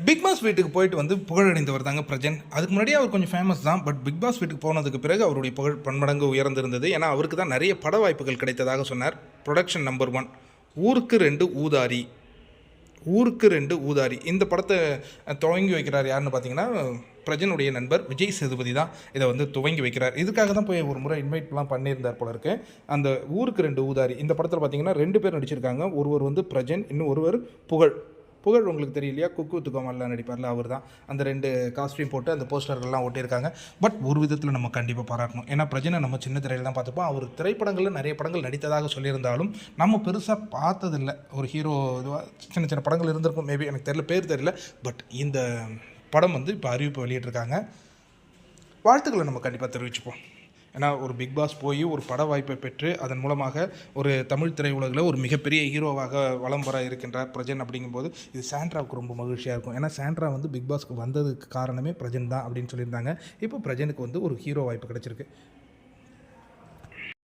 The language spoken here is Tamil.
பிக் பாஸ் வீட்டுக்கு போயிட்டு வந்து புகழடைந்தவர் தாங்க பிரஜன். அதுக்கு முன்னாடியே அவர் கொஞ்சம் ஃபேமஸ் தான். பட் பிக் பாஸ் வீட்டுக்கு போனதுக்கு பிறகு அவருடைய புகழ் பன்மடங்கு உயர்ந்திருந்தது. ஏன்னா அவருக்கு தான் நிறைய பட வாய்ப்புகள் கிடைத்ததாக சொன்னார். ப்ரொடக்ஷன் நம்பர் 1 ஊருக்கு 2 ஊதாரி. ஊருக்கு 2 ஊதாரி இந்த படத்தை துவங்கி வைக்கிறார் யாருன்னு பார்த்தீங்கன்னா பிரஜனுடைய நண்பர் விஜய் சேதுபதி தான் இதை வந்து துவங்கி வைக்கிறார். இதுக்காக தான் போய் ஒரு முறை இன்வைட்லாம் பண்ணியிருந்தார் போல இருக்கு. அந்த ஊருக்கு 2 ஊதாரி இந்த படத்தில் பார்த்தீங்கன்னா 2 பேர் நடிச்சிருக்காங்க. ஒருவர் வந்து பிரஜன், இன்னும் ஒருவர் புகழ். புகழ் உங்களுக்கு தெரியலையா, குக்கு வித்து கோமாளில் நடிப்பார்ல அவர் தான். அந்த 2 காஸ்ட்யூம் போட்டு அந்த போஸ்டர்கள்லாம் ஒட்டியிருக்காங்க. பட் ஒரு விதத்தில் நம்ம கண்டிப்பாக பாராட்டணும். ஏன்னா பிரஜனை நம்ம சின்ன திரையில் தான் பார்த்துப்போம். அவர் திரைப்படங்களில் நிறைய படங்கள் நடித்ததாக சொல்லியிருந்தாலும் நம்ம பெருசாக பார்த்ததில்லை. ஒரு ஹீரோ இதுவாக சின்ன சின்ன படங்கள் இருந்திருக்கும், மேபி எனக்கு தெரியல, பேர் தெரியல. பட் இந்த படம் வந்து இப்போ அறிவிப்பு வெளியிட்டிருக்காங்க. வாழ்த்துக்களை நம்ம கண்டிப்பாக தெரிவிச்சுப்போம். ஏன்னா ஒரு பிக் பாஸ் போய் ஒரு பட வாய்ப்பை பெற்று அதன் மூலமாக ஒரு தமிழ் திரையுலகில் ஒரு மிகப்பெரிய ஹீரோவாக வலம் வர இருக்கின்றார் பிரஜன். அப்படிங்கும்போது இது சாண்ட்ராவுக்கு ரொம்ப மகிழ்ச்சியாக இருக்கும். ஏன்னா சாண்ட்ரா வந்து பிக் பாஸ்க்கு வந்ததுக்கு காரணமே பிரஜன் தான் அப்படின்னு சொல்லியிருந்தாங்க. இப்போ பிரஜனுக்கு வந்து ஒரு ஹீரோ வாய்ப்பு கிடச்சிருக்கு.